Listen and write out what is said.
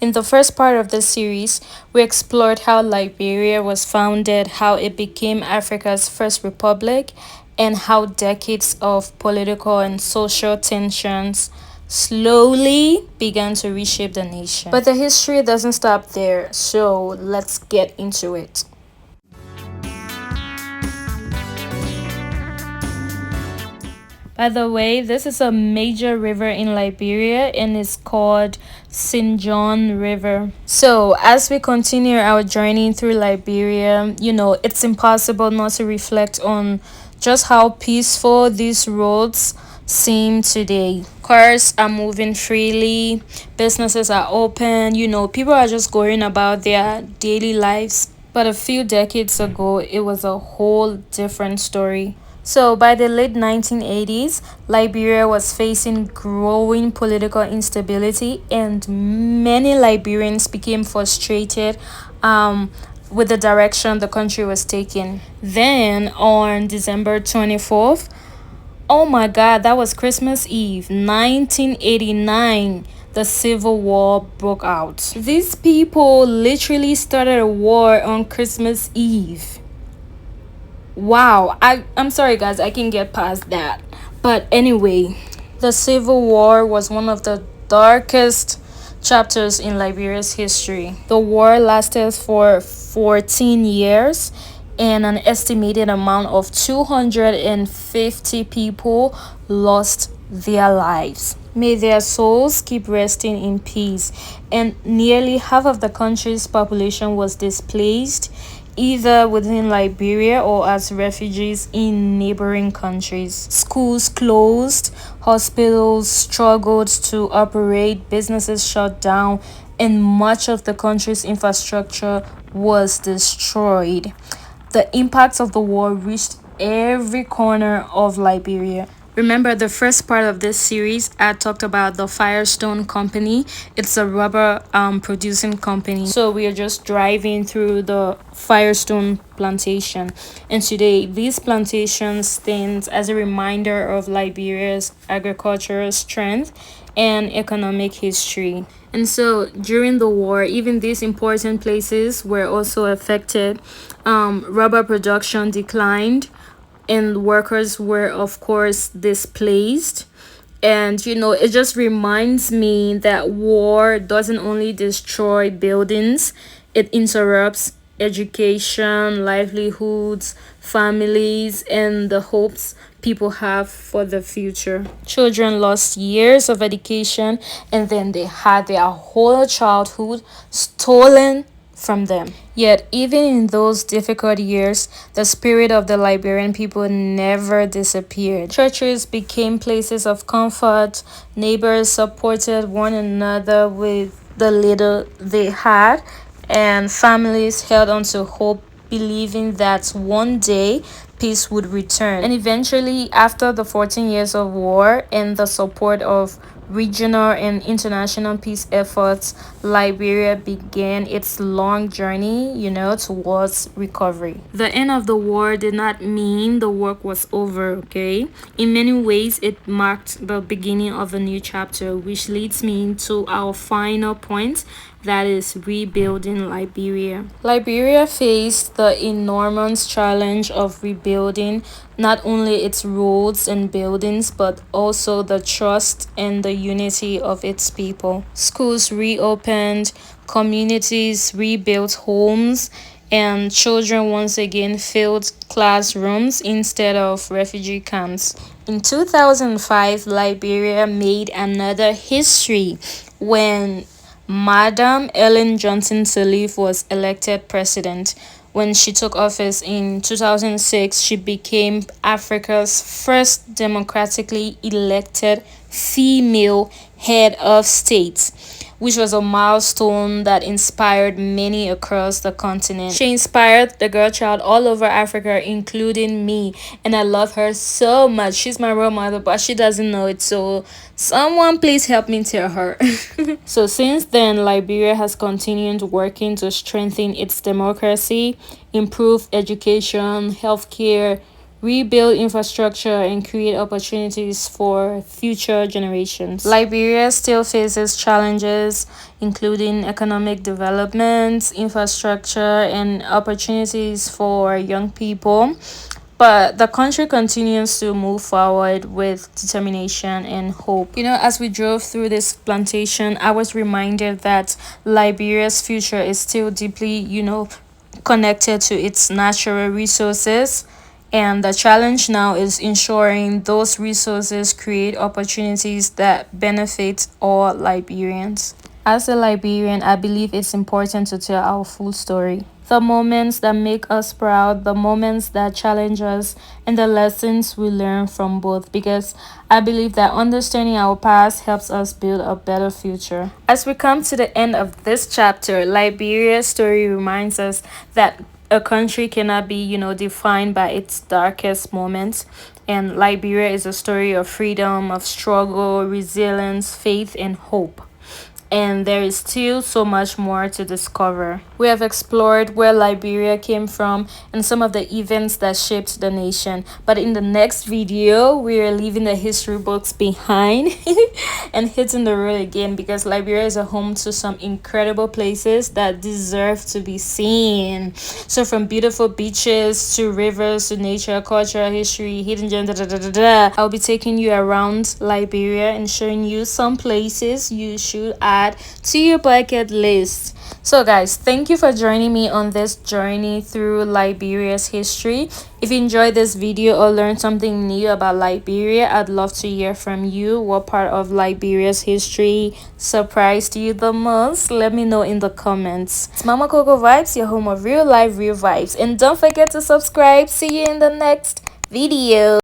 In the first part of this series, we explored how Liberia was founded, how it became Africa's first republic, and how decades of political and social tensions slowly began to reshape the nation. But the history doesn't stop there, so let's get into it. By the way, this is a major river in Liberia and it's called St. John River. So, as we continue our journey through Liberia, it's impossible not to reflect on just how peaceful these roads seem today. Cars are moving freely, businesses are open, people are just going about their daily lives. But a few decades ago, it was a whole different story. So, by the late 1980s, Liberia was facing growing political instability, and many Liberians became frustrated with the direction the country was taking. Then, on December 24th, oh my god, that was Christmas Eve, 1989. The Civil War broke out. These people literally started a war on Christmas Eve. Wow, I'm sorry guys, I can get past that. But anyway, the Civil War was one of the darkest chapters in Liberia's history. The war lasted for 14 years and an estimated amount of 250 people lost their lives. May their souls keep resting in peace. And nearly half of the country's population was displaced either within Liberia or as refugees in neighboring countries. Schools closed, hospitals struggled to operate, businesses shut down, and much of the country's infrastructure was destroyed. The impacts of the war reached every corner of Liberia. Remember the first part of this series, I talked about the Firestone Company. It's a rubber producing company. So we are just driving through the Firestone plantation. And today, these plantations stand as a reminder of Liberia's agricultural strength and economic history. And so during the war, even these important places were also affected. Rubber production declined and workers were of course displaced. And it just reminds me that war doesn't only destroy buildings, it interrupts education, livelihoods, families, and the hopes people have for the future. Children lost years of education and then they had their whole childhood stolen from them. Yet, even in those difficult years, the spirit of the Liberian people never disappeared. Churches became places of comfort, neighbors supported one another with the little they had, and families held on to hope, believing that one day peace would return. And eventually, after the 14 years of war and the support of regional and international peace efforts, Liberia began its long journey, towards recovery. The end of the war did not mean the work was over, okay? In many ways, it marked the beginning of a new chapter, which leads me to our final point, that is rebuilding Liberia. Liberia faced the enormous challenge of rebuilding not only its roads and buildings, but also the trust and the unity of its people. Schools reopened, communities rebuilt homes, and children once again filled classrooms instead of refugee camps. In 2005, Liberia made another history when Madam Ellen Johnson Sirleaf was elected president. When she took office in 2006, she became Africa's first democratically elected female head of state, which was a milestone that inspired many across the continent. She inspired the girl child all over Africa, including me, and I love her so much. She's my role model, but she doesn't know it, so someone please help me tell her. So since then, Liberia has continued working to strengthen its democracy, improve education, healthcare, rebuild infrastructure, and create opportunities for future generations. Liberia still faces challenges, including economic development, infrastructure, and opportunities for young people. But the country continues to move forward with determination and hope. As we drove through this plantation, I was reminded that Liberia's future is still deeply, connected to its natural resources. And the challenge now is ensuring those resources create opportunities that benefit all Liberians. As a Liberian, I believe it's important to tell our full story. The moments that make us proud, the moments that challenge us, and the lessons we learn from both. Because I believe that understanding our past helps us build a better future. As we come to the end of this chapter, Liberia's story reminds us that a country cannot be, defined by its darkest moments. And Liberia is a story of freedom, of struggle, resilience, faith, and hope, and there is still so much more to discover. We have explored where Liberia came from and some of the events that shaped the nation. But in the next video, we are leaving the history books behind and hitting the road again, because Liberia is a home to some incredible places that deserve to be seen. So from beautiful beaches to rivers to nature, culture, history, hidden gems, I'll be taking you around Liberia and showing you some places you should add to your bucket list. So guys, thank you for joining me on this journey through Liberia's history. If you enjoyed this video or learned something new about Liberia, I'd love to hear from you. What part of Liberia's history surprised you the most? Let me know in the comments. It's Mama Coco Vibes, your home of real life, real vibes. And don't forget to subscribe. See you in the next video.